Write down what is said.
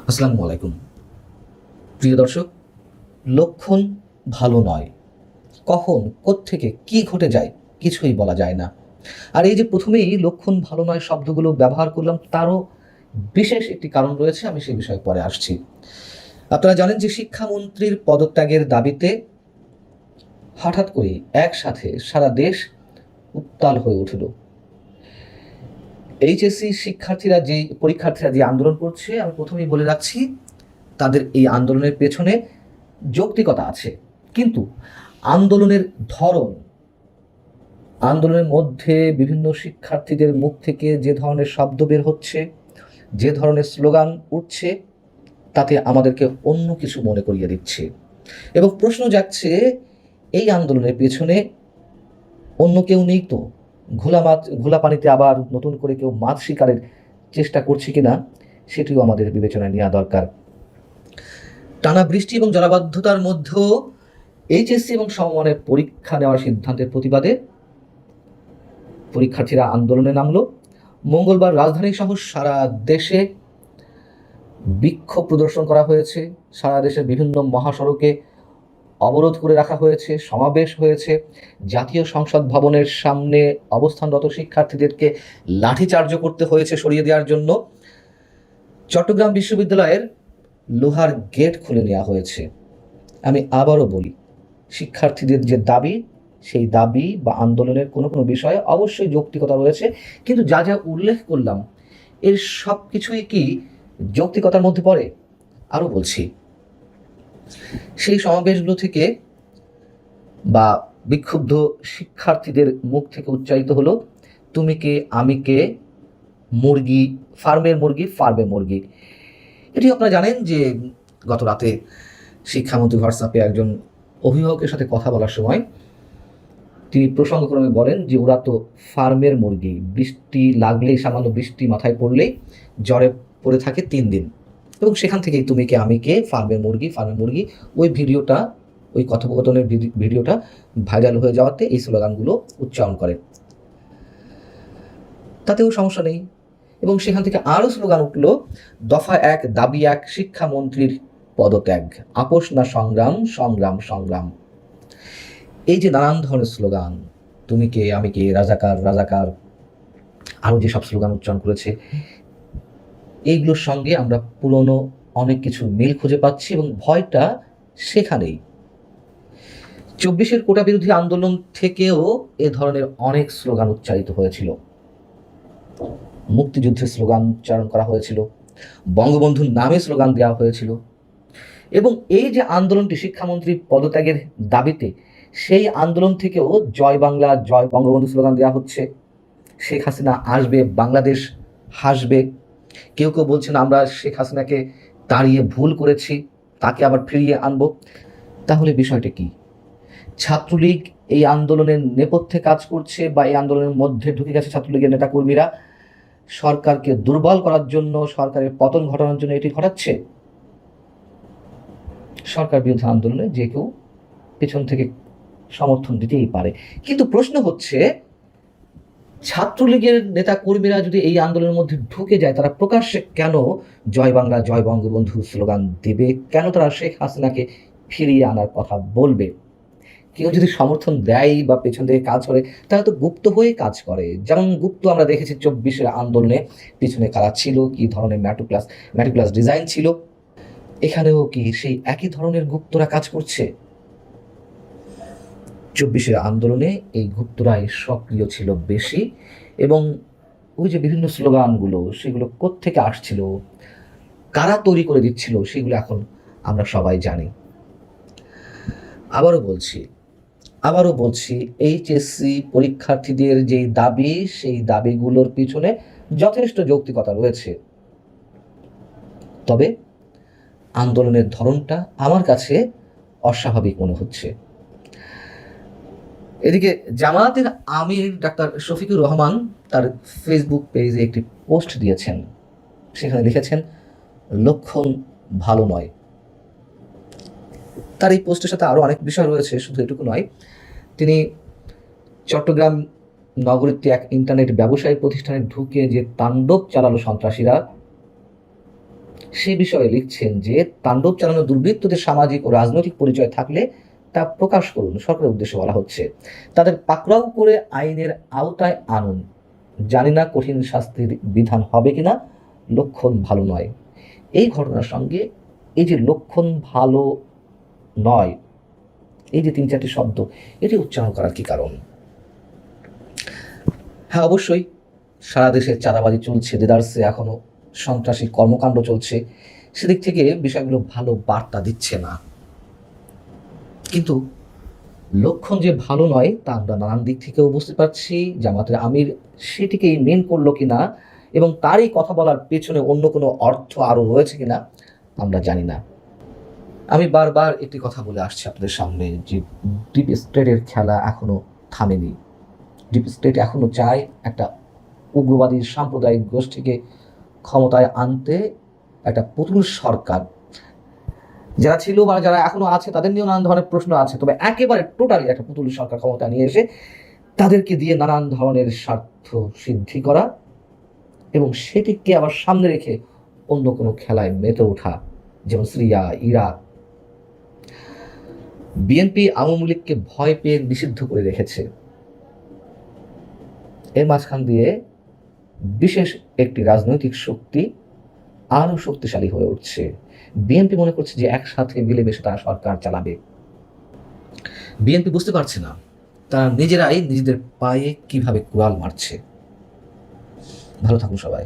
আসসালামু আলাইকুম। প্রিয় দর্শক, লক্ষণ ভালো নয়। কখন কোত্থেকে কি ঘটে যায় কিছুই বলা যায় না। আর এই যে প্রথমেই লক্ষণ ভালো নয় শব্দগুলো ব্যবহার করলাম, তারও বিশেষ একটি কারণ রয়েছে, আমি সেই বিষয়ে পরে আসছি। আপনারা জানেন যে শিক্ষামন্ত্রীর পদত্যাগের দাবিতে হঠাৎ করেই একসাথে সারা দেশ উত্তাল হয়ে উঠল। এইচএসসি পরীক্ষার্থীরা যে আন্দোলন করছে, আমি প্রথমেই বলে রাখছি, তাদের এই আন্দোলনের পেছনে যৌক্তিকতা আছে, কিন্তু আন্দোলনের ধরন, আন্দোলনের মধ্যে বিভিন্ন শিক্ষার্থীদের মুখ থেকে যে ধরনের শব্দ বের হচ্ছে, যে ধরনের স্লোগান উঠছে, তাতে আমাদেরকে অন্য কিছু মনে করিয়ে দিচ্ছে। এবং প্রশ্ন যাচ্ছে, এই আন্দোলনের পেছনে অন্য কেউ নেই তো? ঘোলা পানিতে আবার নতুন করে কেউ মাছ শিকারের চেষ্টা করছে কিনা, সেটিও আমাদের বিবেচনায় নেওয়া দরকার। টানা বৃষ্টি এবং জলাবদ্ধতার মধ্যেও এইচএসসি এবং সমমানের পরীক্ষা নেওয়ার সিদ্ধান্তের প্রতিবাদে পরীক্ষার্থীরা আন্দোলনে নামলো। মঙ্গলবার রাজধানী সহ সারা দেশে বিক্ষোভ প্রদর্শন করা হয়েছে, সারা দেশের বিভিন্ন মহাসড়কে অবরোধ করে রাখা হয়েছে, সমাবেশ হয়েছে, জাতীয় সংসদ ভবনের সামনে অবস্থানরত শিক্ষার্থীদেরকে লাঠিচার্জও করতে হয়েছে সরিয়ে দেওয়ার জন্য। চট্টগ্রাম বিশ্ববিদ্যালয়ের লোহার গেট খুলে নেওয়া হয়েছে। আমি আবারও বলি, শিক্ষার্থীদের যে দাবি, সেই দাবি বা আন্দোলনের কোনো কোনো বিষয়ে অবশ্যই যৌক্তিকতা রয়েছে, কিন্তু যা যা উল্লেখ করলাম এর সব কিছুই কি যৌক্তিকতার মধ্যে পড়ে? আরও বলছি, সেই সমাবেশগুলো থেকে বা বিক্ষুব্ধ শিক্ষার্থীদের মুখ থেকে উচ্চারিত হলো, তুমি কে আমি কে, মুরগি ফার্মের মুরগি ফার্মে মুরগি। এটি আপনারা জানেন যে গত রাতে শিক্ষামন্ত্রী হোয়াটসঅ্যাপে একজন অভিভাবকের সাথে কথা বলার সময় তিনি প্রসঙ্গক্রমে বলেন যে ওরা তো ফার্মের মুরগি, বৃষ্টি লাগলেই, সামান্য বৃষ্টি মাথায় পড়লেই জ্বরে পড়ে থাকে 3 দিন। এবং সেখান থেকেই তুমি কে আমি কে, ফার্মের মুরগি, ওই ভিডিওটা, ওই কথোপকথনের ভিডিওটা ভাইরাল হয়ে যাওয়াতে এই স্লোগানগুলো উচ্চারণ করে। তাতেও সমস্যা নেই। এবং সেখান থেকে আরও স্লোগান উঠল, দফা 1 দাবি 1 শিক্ষামন্ত্রীর পদত্যাগ, আপোষ না সংগ্রাম, সংগ্রাম সংগ্রাম। এই যে নানান ধরনের স্লোগান, তুমি কে আমি কে, রাজাকার রাজাকার, আরও যেসব স্লোগান উচ্চারণ করেছে, এইগুলোর সঙ্গে আমরা পুরনো অনেক কিছু মিল খুঁজে পাচ্ছি এবং ভয়টা সেখানেই। 24-এর কোটা বিরোধী আন্দোলন থেকেও এ ধরনের অনেক স্লোগান উচ্চারিত হয়েছিল, মুক্তিযুদ্ধের স্লোগান উচ্চারণ করা হয়েছিল, বঙ্গবন্ধুর নামে স্লোগান দেওয়া হয়েছিল। এবং এই যে আন্দোলনটি শিক্ষামন্ত্রীর পদত্যাগের দাবিতে, সেই আন্দোলন থেকেও জয় বাংলা জয় বঙ্গবন্ধু স্লোগান দেওয়া হচ্ছে। শেখ হাসিনা আসবে, বাংলাদেশ হাসবে। কেউ কেউ বলছেন আমরা শেখ হাসিনাকে তাড়িয়ে ভুল করেছি, তাকে আবার ফিরিয়ে আনব। তাহলে বিষয়টা কি? ছাত্রলীগ এই আন্দোলনের নেপথ্যে কাজ করছে, বা এই আন্দোলনের মধ্যে ঢুকে গেছে ছাত্রলীগের নেতাকর্মীরা সরকারকে দুর্বল করার জন্য, সরকারের পতন ঘটানোর জন্য এটি ঘটাচ্ছে? সরকার বিরোধী আন্দোলনে যে কেউ পেছন থেকে সমর্থন দিতেই পারে, কিন্তু প্রশ্ন হচ্ছে, ছাত্রলীগের নেতা কর্মীরা যদি এই আন্দোলনের মধ্যে ঢুকে যায়, তারা প্রকাশ্যে কেন জয় বাংলা জয় বঙ্গবন্ধু স্লোগান দেবে? কেন তারা শেখ হাসিনাকে ফিরিয়ে আনার কথা বলবে? কেউ যদি সমর্থন দেয় বা পেছন থেকে কাজ করে, তারা তো গুপ্ত হয়ে কাজ করে। যেমন গুপ্ত আমরা দেখেছি 24-এর আন্দোলনে পিছনে কারা ছিল, কি ধরনের ম্যাটিকুলাস ডিজাইন ছিল, এখানেও কি সেই একই ধরনের গুপ্তরা কাজ করছে? 24-এর আন্দোলনে এই গুপ্তরাই সক্রিয় ছিল বেশি। এবং ওই যে বিভিন্ন স্লোগানগুলো, সেগুলো কোত্থেকে আসছিল, কারা তৈরি করে দিচ্ছিল, সেগুলো এখন আমরা সবাই জানি। আবারও বলছি, এইচএসসি পরীক্ষার্থীদের যেই দাবি, সেই দাবিগুলোর পিছনে যথেষ্ট যৌক্তিকতা রয়েছে, তবে আন্দোলনের ধরনটা আমার কাছে অস্বাভাবিক মনে হচ্ছে। এদিকে জামায়াতের আমির ডাক্তার শফিকুর রহমান তার ফেসবুক পেজে একটি পোস্ট দিয়েছেন, সেখানে লিখেছেন, লক্ষণ ভালো নয়। তার এই পোস্টের সাথে আরও অনেক বিষয় রয়েছে, শুধু এটুকু নয়। তিনি চট্টগ্রাম নগরীতে এক ইন্টারনেট ব্যবসায়ী প্রতিষ্ঠানে ঢুকে যে তাণ্ডব চালালো সন্ত্রাসীরা, সে বিষয়ে লিখছেন যে তাণ্ডব চালানো দুর্বৃত্তদের সামাজিক ও রাজনৈতিক পরিচয় থাকলে তা প্রকাশ করুন। সরকারের উদ্দেশ্যে বলা হচ্ছে, তাদের পাকড়াও করে আইনের আওতায় আনুন। জানি না কঠিন শাস্তির বিধান হবে কিনা, লক্ষণ ভালো নয়। এই ঘটনার সঙ্গে এই যে লক্ষণ ভালো নয়, এই যে 3-4টি শব্দ, এটি উচ্চারণ করার কি কারণ? হ্যাঁ, অবশ্যই সারা দেশে চাঁদাবাজি চলছে, দেদারসে এখনো সন্ত্রাসী কর্মকাণ্ড চলছে, সেদিক থেকে বিষয়গুলো ভালো বার্তা দিচ্ছে না। কিন্তু লক্ষণ যে ভালো নয় তা আমরা নানান দিক থেকেও বুঝতে পারছি। জামাতের আমির সেটিকেই মেন করলো কিনা এবং তারই কথা বলার পেছনে অন্য কোনো অর্থ আরও রয়েছে কিনা আমরা জানি না। আমি বারবার একটি কথা বলে আসছি আপনাদের সামনে যে ডিপ স্টেটের খেলা এখনো থামেনি। ডিপ স্টেট এখনো চায় একটা উগ্রবাদী সাম্প্রদায়িক গোষ্ঠীকে ক্ষমতায় আনতে, একটা পুতুল সরকার। যারা ছিল বা যারা এখনো আছে তাদের নিয়েও নানান ধরনের প্রশ্ন আছে, তবে একেবারে টোটালি একটা পুতুল সরকার ক্ষমতা নিয়ে এসে তাদেরকে দিয়ে নানান ধরনের স্বার্থ সিদ্ধি করা এবং সেটিকে আবার সামনে রেখে অন্য কোনো খেলায় মেতে ওঠা, যেমন সিরিয়া, ইরাক। বিএনপি আওয়ামী লীগকে ভয় পেয়ে নিষিদ্ধ করে রেখেছে। এর মাঝখান দিয়ে বিশেষ একটি রাজনৈতিক শক্তি আরও শক্তিশালী হয়ে উঠছে। বিএনপি মনে করছে যে একসাথে মিলেমিশে তারা সরকার চালাবে। বিএনপি বুঝতে পারছে না তারা নিজেরাই নিজেদের পায়ে কিভাবে কুড়াল মারছে। ভালো থাকুন সবাই।